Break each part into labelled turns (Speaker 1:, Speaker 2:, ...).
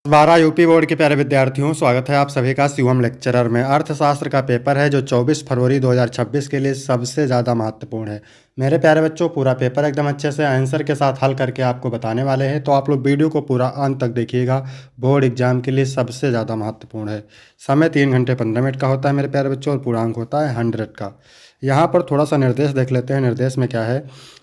Speaker 1: 12 UP board के प्यारे विद्यार्थियों, स्वागत है आप सभी का शिवम लेक्चरर में। अर्थशास्त्र का पेपर है जो 24 फरवरी 2026 के लिए सबसे ज़्यादा महत्वपूर्ण है। मेरे प्यारे बच्चों, पूरा पेपर एकदम अच्छे से आंसर के साथ हल करके आपको बताने वाले हैं, तो आप लोग वीडियो को पूरा अंत तक देखिएगा। बोर्ड एग्जाम के लिए सबसे ज़्यादा महत्वपूर्ण है। समय 3 घंटे 15 मिनट का होता है मेरे प्यारे बच्चों, और पूर्णांक होता है 100 का। यहाँ पर थोड़ा सा निर्देश देख लेते हैं। निर्देश में क्या है?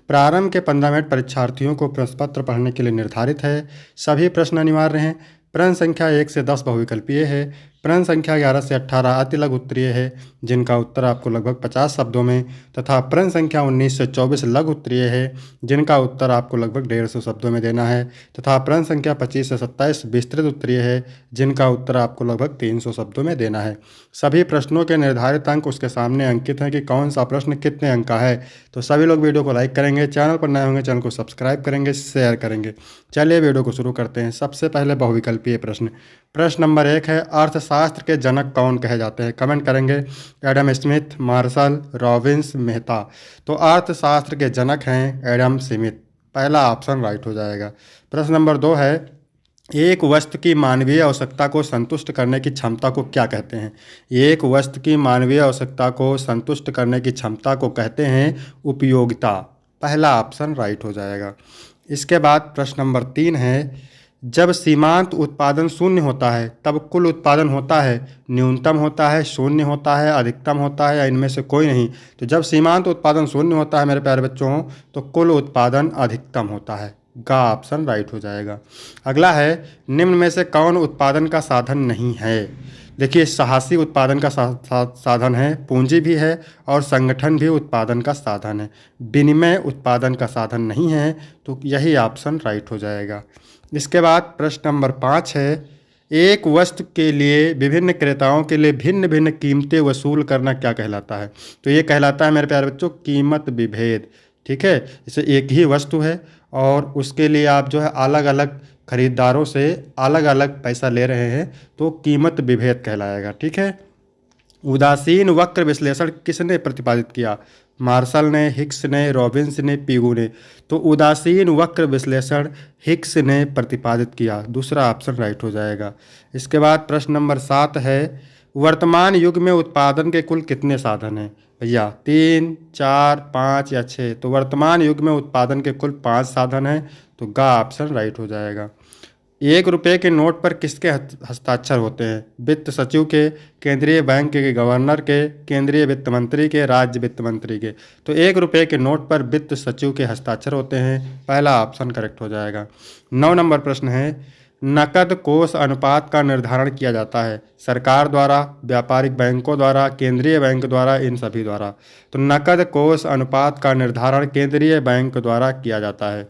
Speaker 1: प्रारंभ के 15 मिनट परीक्षार्थियों को प्रश्न पत्र पढ़ने के लिए निर्धारित है। सभी प्रश्न अनिवार्य हैं। प्रश्न संख्या 1 से 10 बहुविकल्पीय है। प्रश्न संख्या 11 से 18 अति लघु उत्तरीय है, जिनका उत्तर आपको लगभग 50 शब्दों में, तथा प्रश्न संख्या 19 से 24 लघु उत्तरीय है, जिनका उत्तर आपको लगभग 150 शब्दों में देना है, तथा प्रश्न संख्या 25 से 27 विस्तृत उत्तरीय है, जिनका उत्तर आपको लगभग 300 शब्दों में देना है। सभी प्रश्नों के निर्धारित अंक उसके सामने अंकित हैं कि कौन सा प्रश्न कितने अंक का है। तो सभी लोग वीडियो को लाइक करेंगे, चैनल पर नए होंगे चैनल को सब्सक्राइब करेंगे, शेयर करेंगे। चलिए वीडियो को शुरू करते हैं। सबसे पहले बहुविकल्पीय प्रश्न। प्रश्न नंबर 1 है, अर्थशास्त्र के जनक कौन कहे जाते हैं? कमेंट करेंगे। Adam Smith, Marshall, Robbins, Mehta. तो अर्थशास्त्र के जनक हैं एडम स्मिथ। पहला ऑप्शन राइट हो जाएगा। प्रश्न नंबर 2 है, एक वस्तु की मानवीय आवश्यकता को संतुष्ट करने की क्षमता को क्या कहते हैं? एक वस्तु की मानवीय आवश्यकता को संतुष्ट करने की क्षमता को कहते हैं उपयोगिता। पहला ऑप्शन राइट हो जाएगा। इसके बाद प्रश्न नंबर 3 है, जब सीमांत उत्पादन शून्य होता है तब कुल उत्पादन होता है, न्यूनतम होता है, शून्य होता है, अधिकतम होता है, या इनमें से कोई नहीं? तो जब सीमांत उत्पादन शून्य होता है मेरे प्यारे बच्चों, तो कुल उत्पादन अधिकतम होता है। गा ऑप्शन राइट हो जाएगा। अगला है, निम्न में से कौन उत्पादन का साधन नहीं है? देखिए, साहसी उत्पादन का साधन है, पूंजी भी है, और संगठन भी उत्पादन का साधन है। विनिमय उत्पादन का साधन नहीं है, तो यही ऑप्शन राइट हो जाएगा। इसके बाद प्रश्न नंबर 5 है, एक वस्तु के लिए विभिन्न क्रेताओं के लिए भिन्न भिन्न कीमतें वसूल करना क्या कहलाता है? तो ये कहलाता है मेरे प्यारे बच्चों कीमत विभेद। ठीक है, जैसे एक ही वस्तु है और उसके लिए आप जो है अलग अलग खरीदारों से अलग अलग पैसा ले रहे हैं, तो कीमत विभेद कहलाएगा। ठीक है। उदासीन वक्र विश्लेषण किसने प्रतिपादित किया? मार्शल ने, हिक्स ने, रॉबिन्स ने, पिगू ने। तो उदासीन वक्र विश्लेषण हिक्स ने प्रतिपादित किया। दूसरा ऑप्शन राइट हो जाएगा। इसके बाद प्रश्न नंबर 7 है, वर्तमान युग में उत्पादन के कुल कितने साधन हैं? भैया 3, 4, 5 या 6? तो वर्तमान युग में उत्पादन के कुल 5 साधन हैं, तो गा ऑप्शन राइट हो जाएगा। 1 रुपये के नोट पर किसके हस्ताक्षर होते हैं? वित्त सचिव के, केंद्रीय बैंक के गवर्नर के, केंद्रीय वित्त मंत्री के, राज्य वित्त मंत्री के। तो 1 रुपये के नोट पर वित्त सचिव के हस्ताक्षर होते हैं। पहला ऑप्शन करेक्ट हो जाएगा। 9 नंबर प्रश्न है, नकद कोष अनुपात का निर्धारण किया जाता है सरकार द्वारा, व्यापारिक बैंकों द्वारा, केंद्रीय बैंक द्वारा, इन सभी द्वारा। तो नकद कोष अनुपात का निर्धारण केंद्रीय बैंक द्वारा किया जाता है।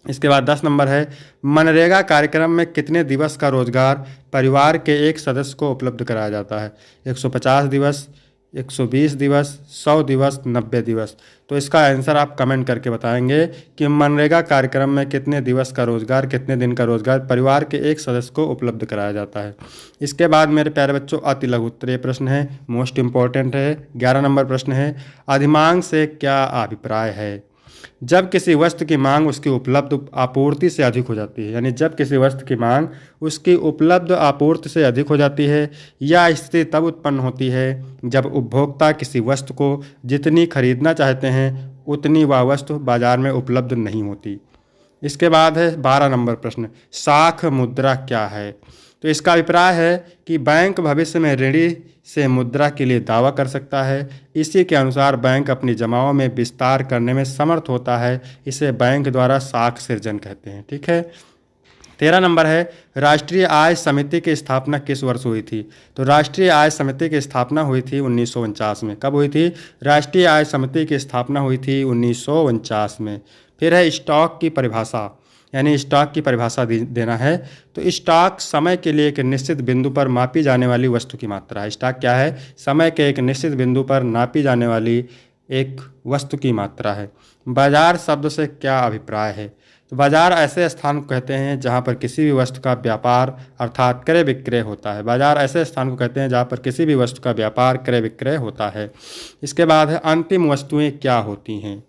Speaker 1: इसके बाद 10 नंबर है, मनरेगा कार्यक्रम में कितने दिवस का रोजगार परिवार के एक सदस्य को उपलब्ध कराया जाता है? 150 दिवस, 120 दिवस, 100 दिवस, 90 दिवस। तो इसका आंसर आप कमेंट करके बताएंगे कि मनरेगा कार्यक्रम में कितने दिवस का रोजगार, कितने दिन का रोजगार परिवार के एक सदस्य को उपलब्ध कराया जाता है। इसके बाद मेरे प्यारे बच्चों अति लघु उत्तरीय प्रश्न है, मोस्ट इंपॉर्टेंट है। 11 नंबर प्रश्न है, अधिमांग से क्या अभिप्राय है? जब किसी वस्तु की मांग उसकी उपलब्ध आपूर्ति से अधिक हो जाती है, यानी जब किसी वस्तु की मांग उसकी उपलब्ध आपूर्ति से अधिक हो जाती है, या स्थिति तब उत्पन्न होती है जब उपभोक्ता किसी वस्तु को जितनी खरीदना चाहते हैं उतनी वह वस्तु बाजार में उपलब्ध नहीं होती। इसके बाद है 12 नंबर प्रश्न, साख मुद्रा क्या है? तो इसका अभिप्राय है कि बैंक भविष्य में ऋणी से मुद्रा के लिए दावा कर सकता है। इसी के अनुसार बैंक अपनी जमाओं में विस्तार करने में समर्थ होता है। इसे बैंक द्वारा साख सृजन कहते हैं। ठीक है। 13 नंबर है, राष्ट्रीय आय समिति की स्थापना किस वर्ष हुई थी? तो राष्ट्रीय आय समिति की स्थापना हुई थी 1949 में। कब हुई थी? राष्ट्रीय आय समिति की स्थापना हुई थी 1949 में। फिर है स्टॉक की परिभाषा, यानी स्टॉक की परिभाषा देना है। तो स्टॉक समय के लिए एक निश्चित बिंदु पर मापी जाने वाली वस्तु की मात्रा है। स्टॉक क्या है? समय के एक निश्चित बिंदु पर नापी जाने वाली एक वस्तु की मात्रा है। बाजार शब्द से क्या अभिप्राय है? तो बाजार ऐसे स्थान को कहते हैं जहां पर किसी भी वस्तु का व्यापार अर्थात क्रय विक्रय होता है। बाजार ऐसे स्थान को कहते हैं जहां पर किसी भी वस्तु का व्यापार क्रय विक्रय होता है। इसके बाद है, अंतिम वस्तुएं क्या होती हैं?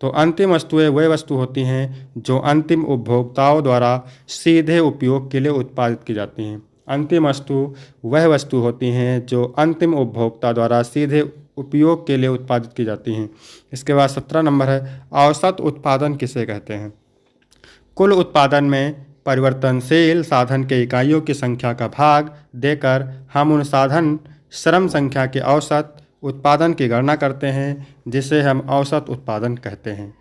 Speaker 1: तो अंतिम वस्तुएं वह वस्तु होती हैं जो अंतिम उपभोक्ताओं द्वारा सीधे उपयोग के लिए उत्पादित की जाती हैं। अंतिम वस्तु वह वस्तु होती हैं जो अंतिम उपभोक्ता द्वारा सीधे उपयोग के लिए उत्पादित की जाती हैं। इसके बाद 17 नंबर है, औसत उत्पादन किसे कहते हैं? कुल उत्पादन में परिवर्तनशील साधन के इकाइयों की संख्या का भाग देकर हम उन साधन श्रम संख्या के औसत उत्पादन की गणना करते हैं, जिसे हम औसत उत्पादन कहते हैं।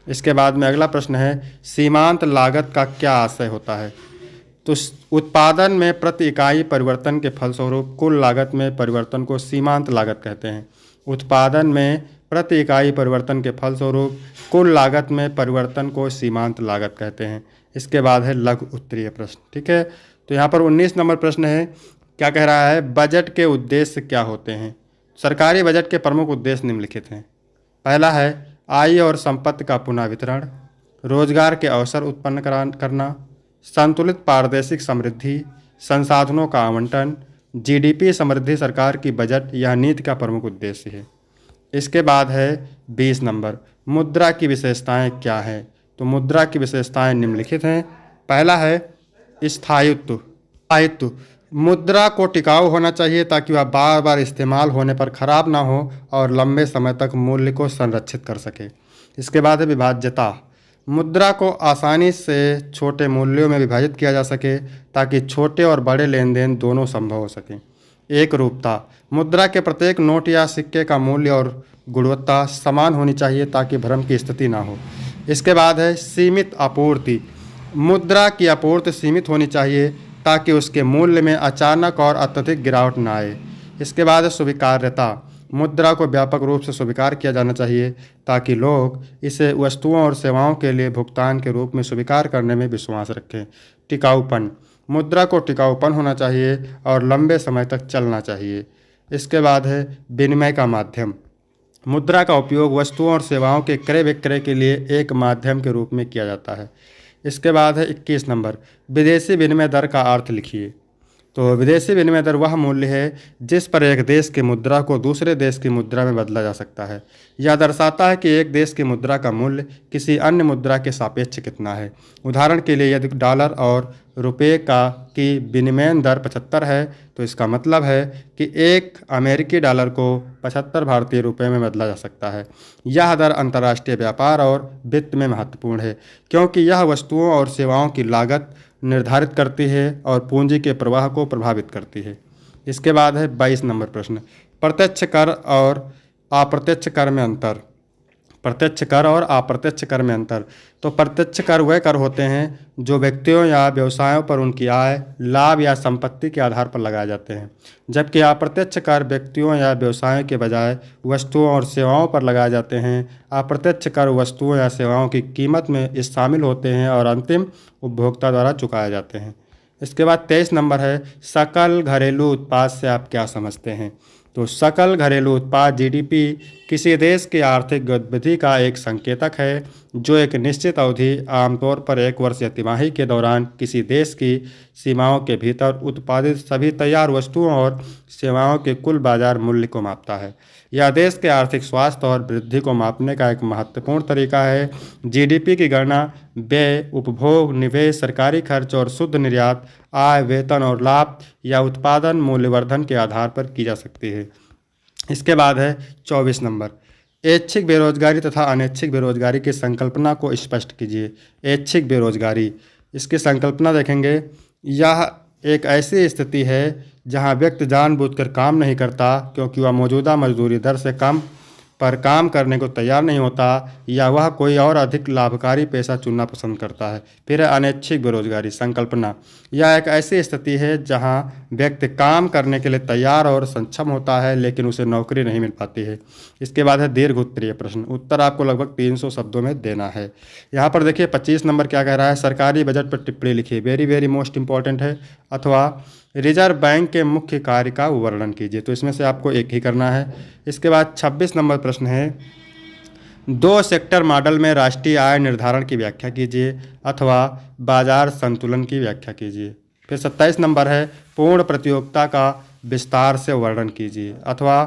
Speaker 1: इसके बाद में अगला प्रश्न है, सीमांत लागत का क्या आशय होता है? तो उत्पादन में प्रति इकाई परिवर्तन के फलस्वरूप कुल लागत में परिवर्तन को सीमांत लागत कहते हैं। उत्पादन में प्रति इकाई परिवर्तन के फलस्वरूप कुल लागत में परिवर्तन को सीमांत लागत कहते हैं। इसके बाद है लघु उत्तरीय प्रश्न। ठीक है, तो यहाँ पर 19 नंबर प्रश्न है, क्या कह रहा है? बजट के उद्देश्य क्या होते हैं? सरकारी बजट के प्रमुख उद्देश्य निम्नलिखित हैं। पहला है आय और संपत्ति का पुनः वितरण, रोजगार के अवसर उत्पन्न करना, संतुलित पारदर्शिक समृद्धि, संसाधनों का आवंटन, जीडीपी समृद्धि सरकार की बजट या नीति का प्रमुख उद्देश्य है। इसके बाद है 20 नंबर, मुद्रा की विशेषताएं क्या हैं? तो मुद्रा की विशेषताएं निम्नलिखित हैं। पहला है स्थायित्व। मुद्रा को टिकाऊ होना चाहिए ताकि वह बार बार इस्तेमाल होने पर खराब ना हो और लंबे समय तक मूल्य को संरक्षित कर सके। इसके बाद है विभाज्यता। मुद्रा को आसानी से छोटे मूल्यों में विभाजित किया जा सके ताकि छोटे और बड़े लेन देन दोनों संभव हो सकें। एक रूपता। मुद्रा के प्रत्येक नोट या सिक्के का मूल्य और गुणवत्ता समान होनी चाहिए ताकि भ्रम की स्थिति ना हो। इसके बाद है सीमित आपूर्ति। मुद्रा की आपूर्ति सीमित होनी चाहिए ताकि उसके मूल्य में अचानक और अत्यधिक गिरावट न आए। इसके बाद है स्वीकार्यता। मुद्रा को व्यापक रूप से स्वीकार किया जाना चाहिए ताकि लोग इसे वस्तुओं और सेवाओं के लिए भुगतान के रूप में स्वीकार करने में विश्वास रखें। टिकाऊपन। मुद्रा को टिकाऊपन होना चाहिए और लंबे समय तक चलना चाहिए। इसके बाद है विनिमय का माध्यम। मुद्रा का उपयोग वस्तुओं और सेवाओं के क्रय विक्रय के लिए एक माध्यम के रूप में किया जाता है। इसके बाद है 21 नंबर, विदेशी विनिमय दर का अर्थ लिखिए। तो विदेशी विनिमय दर वह मूल्य है जिस पर एक देश की मुद्रा को दूसरे देश की मुद्रा में बदला जा सकता है। यह दर्शाता है कि एक देश की मुद्रा का मूल्य किसी अन्य मुद्रा के सापेक्ष कितना है। उदाहरण के लिए यदि डॉलर और रुपये की विनिमय दर 75 है तो इसका मतलब है कि एक अमेरिकी डॉलर को 75 भारतीय रुपये में बदला जा सकता है। यह दर अंतर्राष्ट्रीय व्यापार और वित्त में महत्वपूर्ण है क्योंकि यह वस्तुओं और सेवाओं की लागत निर्धारित करती है और पूंजी के प्रवाह को प्रभावित करती है। इसके बाद है 22 नंबर प्रश्न, प्रत्यक्ष कर और अप्रत्यक्ष कर में अंतर। प्रत्यक्ष कर और अप्रत्यक्ष कर में अंतर। तो प्रत्यक्ष कर वह कर होते हैं जो व्यक्तियों या व्यवसायों पर उनकी आय, लाभ या संपत्ति के आधार पर लगाए जाते हैं, जबकि अप्रत्यक्ष कर व्यक्तियों या व्यवसायों के बजाय वस्तुओं और सेवाओं पर लगाए जाते हैं। अप्रत्यक्ष कर वस्तुओं या सेवाओं की कीमत में शामिल होते हैं और अंतिम उपभोक्ता द्वारा चुकाए जाते हैं। इसके बाद 23 नंबर है, सकल घरेलू उत्पाद से आप क्या समझते हैं? तो सकल घरेलू उत्पाद जीडीपी किसी देश की आर्थिक गतिविधि का एक संकेतक है जो एक निश्चित अवधि, आमतौर पर 1 वर्ष या तिमाही के दौरान किसी देश की सीमाओं के भीतर उत्पादित सभी तैयार वस्तुओं और सेवाओं के कुल बाजार मूल्य को मापता है। यह देश के आर्थिक स्वास्थ्य और वृद्धि को मापने का एक महत्वपूर्ण तरीका है। जीडीपी की गणना व्यय, उपभोग, निवेश, सरकारी खर्च और शुद्ध निर्यात, आय, वेतन और लाभ या उत्पादन मूल्यवर्धन के आधार पर की जा सकती है। इसके बाद है 24 नंबर, ऐच्छिक बेरोजगारी तथा अनैच्छिक बेरोजगारी की संकल्पना को स्पष्ट कीजिए। ऐच्छिक बेरोजगारी, इसकी संकल्पना देखेंगे, यह एक ऐसी स्थिति है जहां व्यक्ति जानबूझकर काम नहीं करता क्योंकि वह मौजूदा मजदूरी दर से कम पर काम करने को तैयार नहीं होता या वह कोई और अधिक लाभकारी पेशा चुनना पसंद करता है। फिर है अनैच्छिक बेरोजगारी संकल्पना, यह एक ऐसी स्थिति है जहां व्यक्ति काम करने के लिए तैयार और सक्षम होता है लेकिन उसे नौकरी नहीं मिल पाती है। इसके बाद है दीर्घ उत्तरीय प्रश्न, उत्तर आपको लगभग 300 शब्दों में देना है। यहाँ पर देखिए 25 नंबर क्या कह रहा है, सरकारी बजट पर टिप्पणी लिखिए, वेरी वेरी मोस्ट इंपॉर्टेंट है। अथवा रिजर्व बैंक के मुख्य कार्य का वर्णन कीजिए, तो इसमें से आपको एक ही करना है। इसके बाद 26 नंबर प्रश्न है, 2 सेक्टर मॉडल में राष्ट्रीय आय निर्धारण की व्याख्या कीजिए अथवा बाजार संतुलन की व्याख्या कीजिए। फिर 27 नंबर है, पूर्ण प्रतियोगिता का विस्तार से वर्णन कीजिए अथवा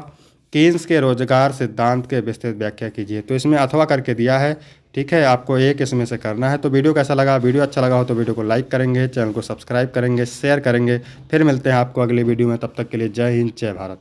Speaker 1: कीन्स के रोजगार सिद्धांत के विस्तृत व्याख्या कीजिए। तो इसमें अथवा करके दिया है, ठीक है, आपको एक इसमें से करना है। तो वीडियो कैसा लगा? वीडियो अच्छा लगा हो तो वीडियो को लाइक करेंगे, चैनल को सब्सक्राइब करेंगे, शेयर करेंगे। फिर मिलते हैं आपको अगली वीडियो में, तब तक के लिए जय हिंद, जय भारत।